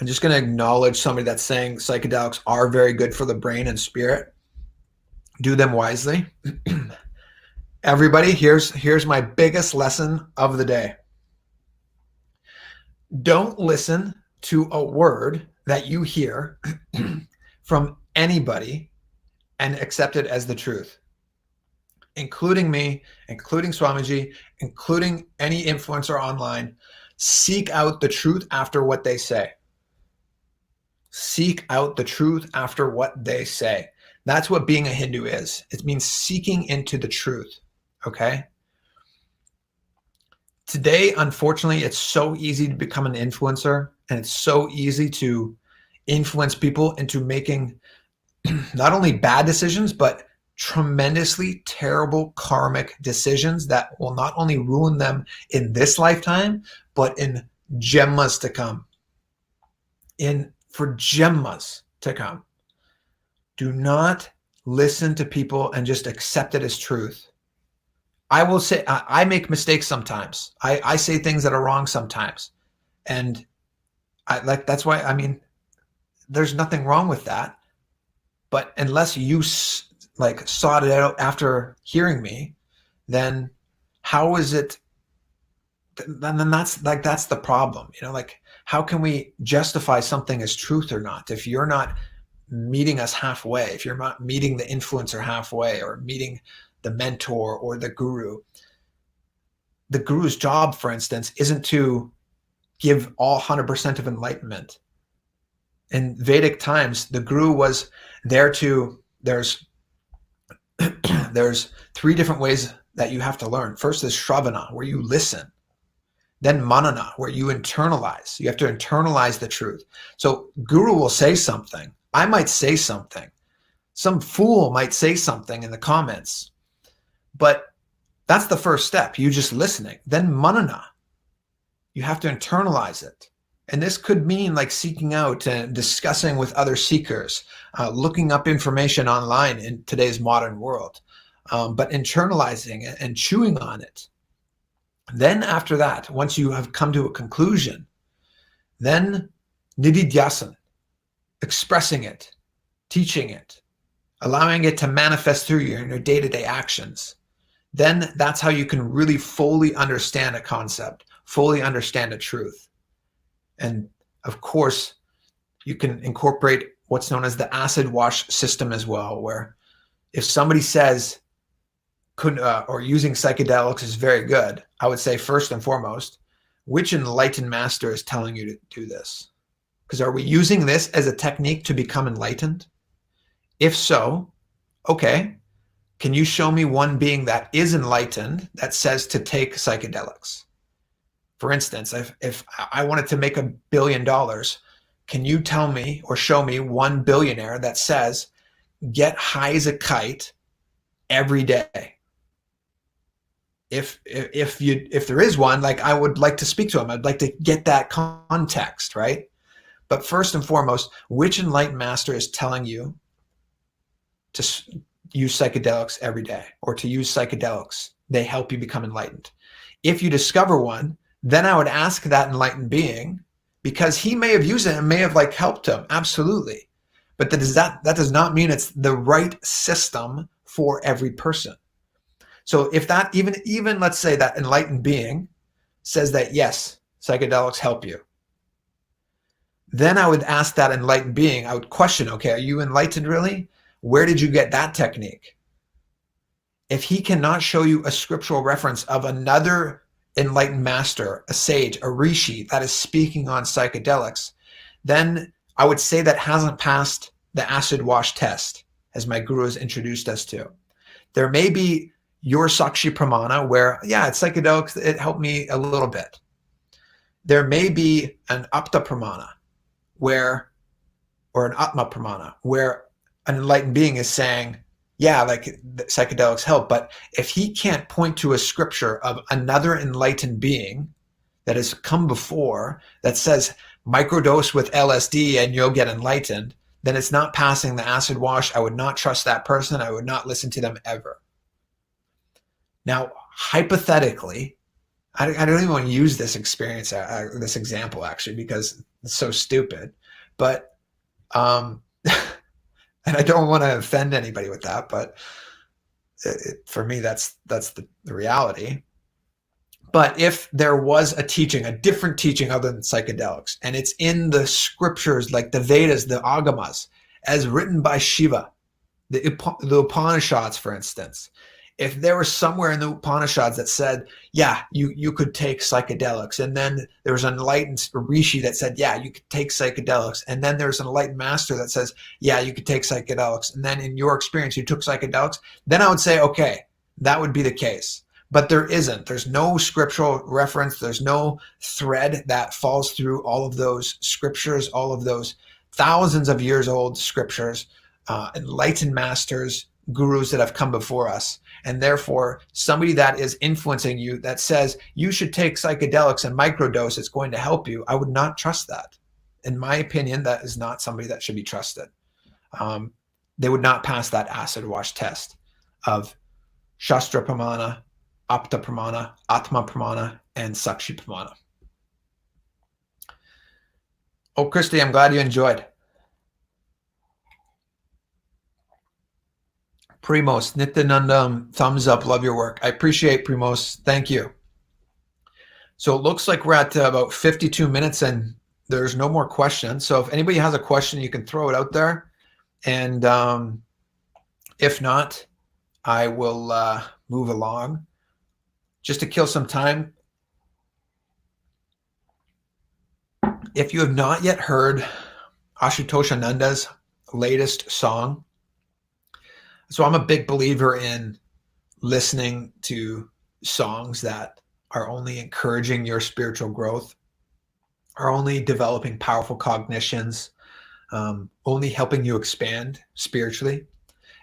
I'm just going to acknowledge somebody that's saying psychedelics are very good for the brain and spirit. Do them wisely. Everybody, here's my biggest lesson of the day. Don't listen to a word that you hear from anybody and accept it as the truth, including me, including Swamiji, including any influencer online. Seek out the truth after what they say. Seek out the truth after what they say. That's what being a Hindu is. It means seeking into the truth, okay? Today, unfortunately, it's so easy to become an influencer, and it's so easy to influence people into making not only bad decisions, but tremendously terrible karmic decisions that will not only ruin them in this lifetime, but in Janmas to come. For Janmas to come. Do not listen to people and just accept it as truth. I will say, I make mistakes sometimes. I say things that are wrong sometimes. And that's why, I mean, there's nothing wrong with that. But unless you sought it out after hearing me, then how is it? Then that's the problem, how can we justify something as truth or not if you're not meeting us halfway, if you're not meeting the influencer halfway, or meeting the mentor or the guru? The guru's job, for instance, isn't to give all 100% of enlightenment. In Vedic times, the guru was there to, there's 3 different ways that you have to learn. First is Shravana, where you listen. Then Manana, where you internalize. You have to internalize the truth. So guru will say something. I might say something. Some fool might say something in the comments. But that's the first step. You just listening. Then Manana. You have to internalize it. And this could mean like seeking out and discussing with other seekers, looking up information online in today's modern world, but internalizing it and chewing on it. Then after that, once you have come to a conclusion, then nididhyasan, expressing it, teaching it, allowing it to manifest through you in your day-to-day actions. Then that's how you can really fully understand a concept, fully understand a truth. And of course, you can incorporate what's known as the acid wash system as well, where if somebody says or using psychedelics is very good, I would say first and foremost, which enlightened master is telling you to do this? Because are we using this as a technique to become enlightened? If so, okay, can you show me one being that is enlightened that says to take psychedelics? For instance, if I wanted to make $1 billion, can you tell me or show me one billionaire that says, get high as a kite every day? If there is one, like, I would like to speak to him. I'd like to get that context, right? But first and foremost, which enlightened master is telling you to use psychedelics every day, or to use psychedelics? They help you become enlightened. If you discover one, then I would ask that enlightened being, because he may have used it and may have like helped him. Absolutely. But that does not mean it's the right system for every person. So if that, even let's say that enlightened being says that, yes, psychedelics help you, then I would ask that enlightened being, I would question, okay, are you enlightened really? Where did you get that technique? If he cannot show you a scriptural reference of another enlightened master, a sage, a rishi that is speaking on psychedelics, then I would say that hasn't passed the acid wash test, as my guru has introduced us to. There may be your Sakshi Pramana where, yeah, it's psychedelics, it helped me a little bit. There may be an Apta Pramana where, or an Atma Pramana, where an enlightened being is saying, yeah, like psychedelics help, but if he can't point to a scripture of another enlightened being that has come before that says microdose with LSD and you'll get enlightened, then it's not passing the acid wash. I would not trust that person. I would not listen to them ever. Now, hypothetically, I don't even want to use this experience, this example actually, because it's so stupid, but, and I don't want to offend anybody with that, but for me, that's the reality. But if there was a teaching, a different teaching other than psychedelics, and it's in the scriptures like the Vedas, the Agamas, as written by Shiva, the Upanishads, for instance, if there was somewhere in the Upanishads that said, yeah, you could take psychedelics, and then there was an enlightened rishi that said, yeah, you could take psychedelics, and then there's an enlightened master that says, yeah, you could take psychedelics, and then in your experience you took psychedelics, then I would say, okay, that would be the case. But there isn't. There's no scriptural reference. There's no thread that falls through all of those scriptures, all of those thousands of years old scriptures, enlightened masters, gurus that have come before us. And therefore, somebody that is influencing you that says you should take psychedelics and microdose, it's going to help you, I would not trust that. In my opinion, that is not somebody that should be trusted. They would not pass that acid wash test of Shastra Pramana, Apta Pramana, Atma Pramana, and Sakshi Pramana. Oh, Christy, I'm glad you enjoyed. Primos, Nithyananda, thumbs up, love your work. I appreciate Primos, thank you. So it looks like we're at about 52 minutes and there's no more questions. So if anybody has a question, you can throw it out there. And if not, I will move along. Just to kill some time, if you have not yet heard Ashutoshananda's latest song, so I'm a big believer in listening to songs that are only encouraging your spiritual growth, are only developing powerful cognitions, only helping you expand spiritually.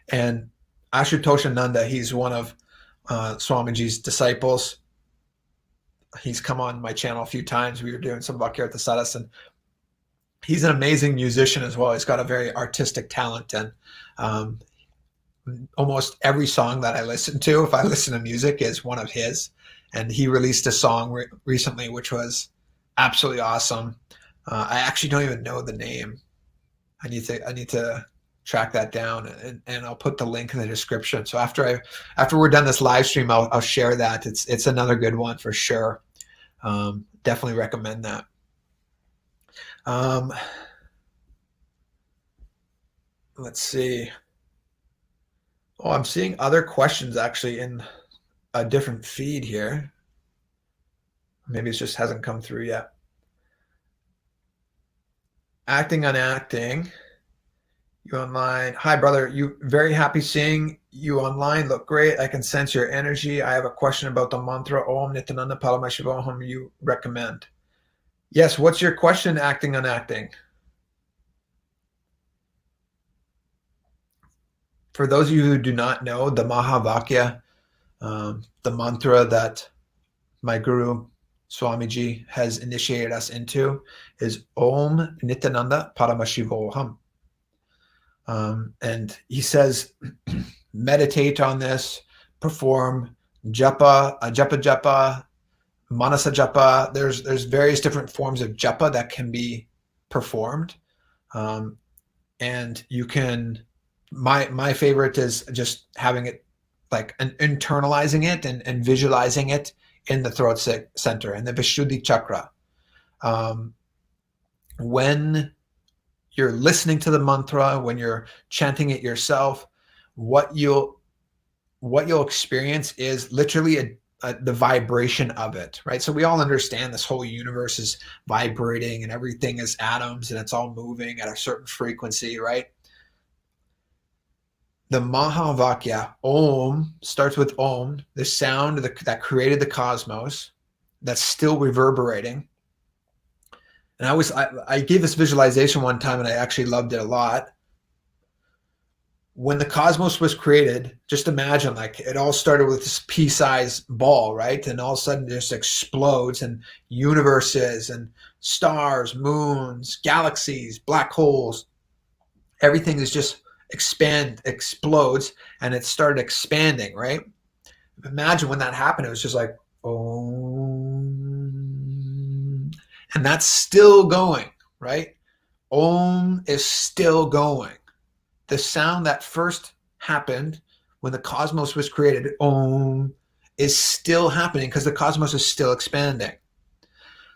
And Ashutoshananda, he's one of Swamiji's disciples. He's come on my channel a few times. We were doing some Bhakti-Artha Sadhas, and he's an amazing musician as well. He's got a very artistic talent, and almost every song that I listen to, if I listen to music, is one of his. And he released a song recently which was absolutely awesome. I actually don't even know the name. I need to track that down, and I'll put the link in the description. So after we're done this live stream, I'll share that. It's another good one for sure. Definitely recommend that. Let's see. Oh, I'm seeing other questions actually in a different feed here. Maybe it just hasn't come through yet. Acting on acting. You online. Hi, brother. You very happy seeing you online. Look great. I can sense your energy. I have a question about the mantra Om Nithyananda Parameshivoham you recommend. Yes, what's your question, acting on acting? For those of you who do not know, the Mahavakya, the mantra that my guru Swamiji has initiated us into, is Om Nithyananda Parameshivoham. And he says, meditate on this, perform japa, japa, manasa japa. There's various different forms of japa that can be performed. And you can, my favorite is just having it like internalizing it and visualizing it in the throat center and the Vishuddhi chakra. When you're listening to the mantra, when you're chanting it yourself, what you'll experience is literally the vibration of it, right? So we all understand this whole universe is vibrating and everything is atoms and it's all moving at a certain frequency, right? The Mahavakya, Om, starts with Om, the sound that created the cosmos, that's still reverberating. And I gave this visualization one time and I actually loved it a lot. When the cosmos was created, just imagine like it all started with this pea-sized ball, right? And all of a sudden it just explodes, and universes and stars, moons, galaxies, black holes, everything is just explodes, and it started expanding, right? Imagine when that happened, it was just like, oh, and that's still going, right? Om is still going. The sound that first happened when the cosmos was created, Om, is still happening because the cosmos is still expanding.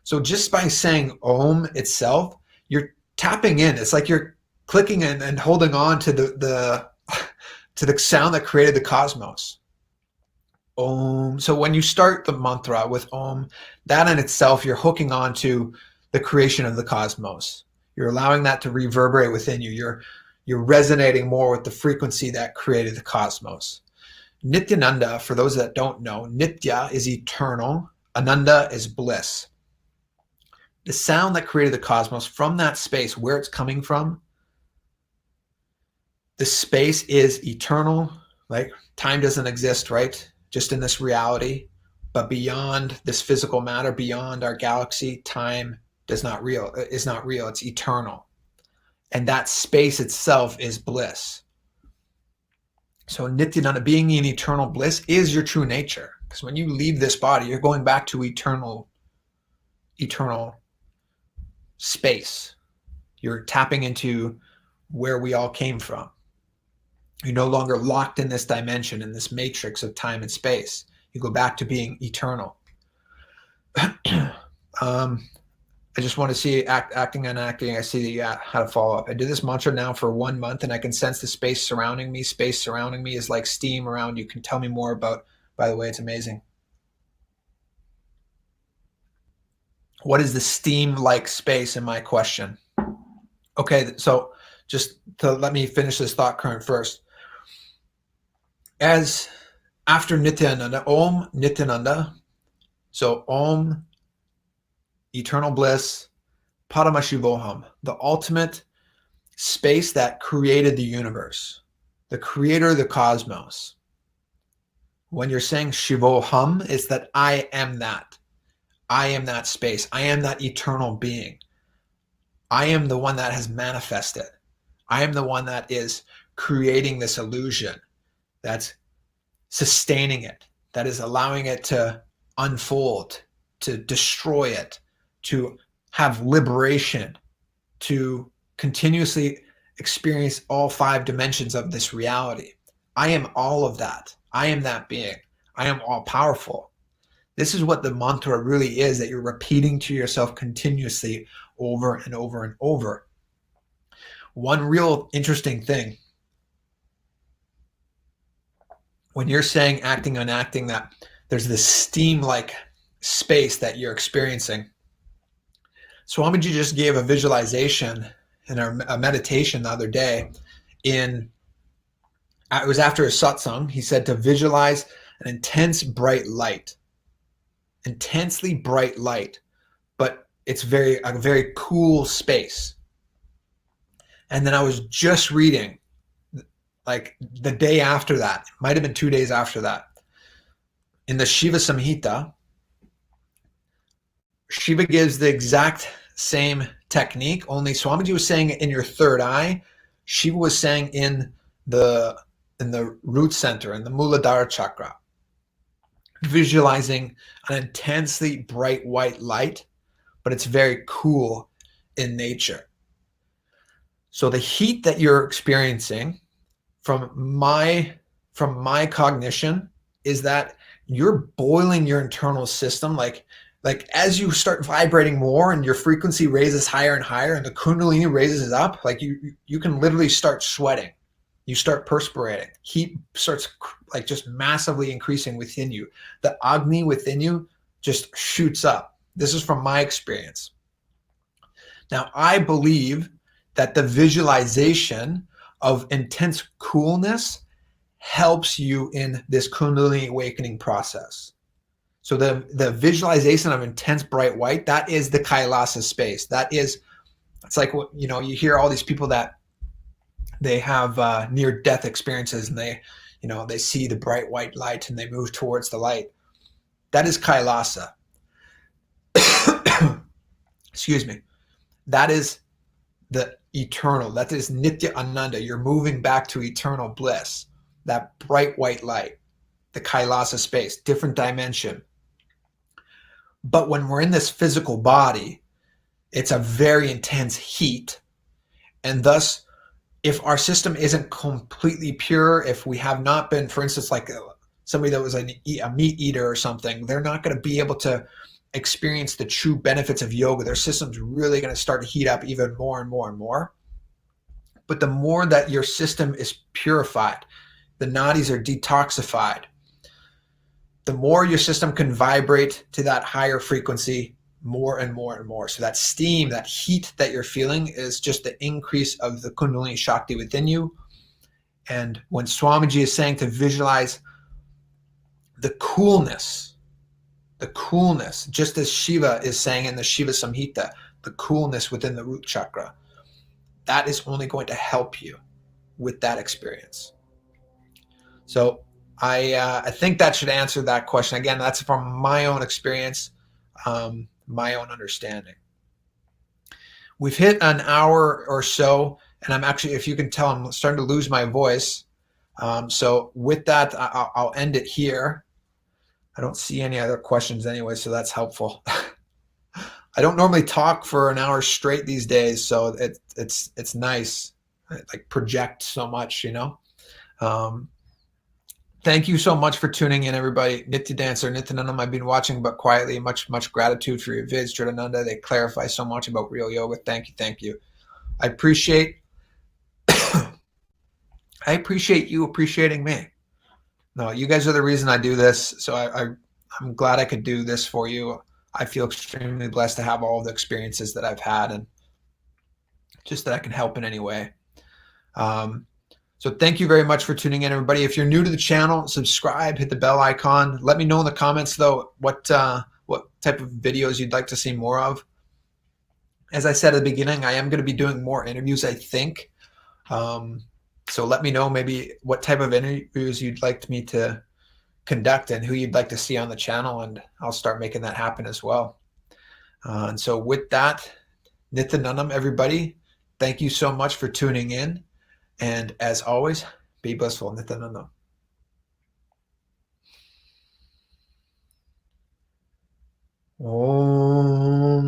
So just by saying Om itself, you're tapping in. It's like you're clicking in and holding on to the sound that created the cosmos. Om. So when you start the mantra with Om, that in itself, you're hooking on to the creation of the cosmos. You're allowing that to reverberate within you. You're resonating more with the frequency that created the cosmos. Nithyananda, for those that don't know, Nitya is eternal, Ananda is bliss. The sound that created the cosmos, from that space, where it's coming from, the space is eternal, like time doesn't exist, right? Just in this reality, but beyond this physical matter, beyond our galaxy, time is not real, it's eternal. And that space itself is bliss. So Nityananda, being in eternal bliss, is your true nature. Because when you leave this body, you're going back to eternal space. You're tapping into where we all came from. You're no longer locked in this dimension, in this matrix of time and space. You go back to being eternal. I just want to see acting and acting. I see how to follow up. I do this mantra now for 1 month, and I can sense the space surrounding me. Space surrounding me is like steam around you. Can tell me more about, by the way, it's amazing. What is the steam-like space in my question? Okay, so just to let me finish this thought current first. As after Nityananda, Om Nityananda, so Om, eternal bliss, Paramashivoham, the ultimate space that created the universe, the creator of the cosmos. When you're saying Shivoham, it's that I am that. I am that space. I am that eternal being. I am the one that has manifested. I am the one that is creating this illusion, that's sustaining it, that is allowing it to unfold, to destroy it, to have liberation, to continuously experience all 5 dimensions of this reality. I am all of that. I am that being. I am all powerful. This is what the mantra really is, that you're repeating to yourself continuously over and over and over. One real interesting thing, when you're saying acting, unacting, that there's this steam-like space that you're experiencing. Swamiji just gave a visualization in a meditation the other day. It was after a satsang. He said to visualize an intense bright light, intensely bright light, but it's a very cool space. And then I was just reading, like the day after that, might have been 2 days after that, in the Shiva Samhita, Shiva gives the exact same technique, only Swamiji was saying it in your third eye. Shiva was saying in the root center, in the Muladhara chakra, visualizing an intensely bright white light, but it's very cool in nature. So the heat that you're experiencing from my cognition is that you're boiling your internal system, like as you start vibrating more and your frequency raises higher and higher and the Kundalini raises up, like you can literally start sweating. You start perspirating. Heat starts like just massively increasing within you. The Agni within you just shoots up. This is from my experience. Now, I believe that the visualization of intense coolness helps you in this Kundalini awakening process. So the visualization of intense bright white, that is the Kailasa space. That is, it's like, you know, you hear all these people that they have near death experiences, and they see the bright white light and they move towards the light. That is Kailasa. Excuse me. That is the eternal. That is Nithyananda. You're moving back to eternal bliss. That bright white light, the Kailasa space, different dimension. But when we're in this physical body, it's a very intense heat. And thus, if our system isn't completely pure, if we have not been, for instance, like somebody that was a meat eater or something, they're not going to be able to experience the true benefits of yoga. Their system's really going to start to heat up even more and more and more. But the more that your system is purified, the nadis are detoxified, the more your system can vibrate to that higher frequency more and more and more. So that steam, that heat that you're feeling is just the increase of the Kundalini Shakti within you. And when Swamiji is saying to visualize the coolness, just as Shiva is saying in the Shiva Samhita, the coolness within the root chakra, that is only going to help you with that experience. So I think that should answer that question. Again, that's from my own experience, my own understanding. We've hit an hour or so, and I'm actually, if you can tell, I'm starting to lose my voice. So with that, I'll end it here. I don't see any other questions anyway, so that's helpful. I don't normally talk for an hour straight these days, so it's nice. I like project so much, you know. Thank you so much for tuning in, everybody. Nitya Dancer, Nithyananda, I've been watching but quietly. Much gratitude for your vids, Tridananda. They clarify so much about real yoga. Thank you. I appreciate you appreciating me. No, you guys are the reason I do this. So I'm glad I could do this for you. I feel extremely blessed to have all the experiences that I've had, and just that I can help in any way. So thank you very much for tuning in, everybody. If you're new to the channel, subscribe, hit the bell icon. Let me know in the comments, though, what type of videos you'd like to see more of. As I said at the beginning, I am going to be doing more interviews, I think. So let me know maybe what type of interviews you'd like me to conduct and who you'd like to see on the channel, and I'll start making that happen as well. And so with that, Nithyananda, everybody, thank you so much for tuning in. And as always, be blissful, Nithyananda. Om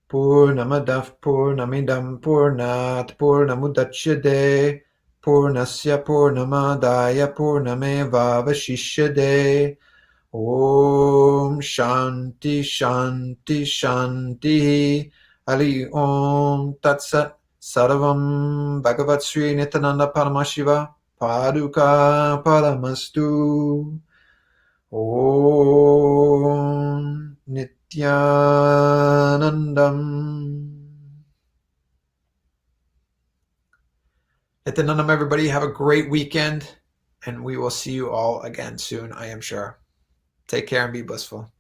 Purnamadav Purnamidam Purnat Purnamudachyate Purnasya Purnamadaya Purnameva Vashishyade. Om Shanti Shanti Shanti. Ali Om Tat Sat. Sarvam Bhagavat Sri Nithyananda Paramashiva Paduka Paramastu. Om Nithyanandam. Nithyanandam, everybody. Have a great weekend, and we will see you all again soon, I am sure. Take care and be blissful.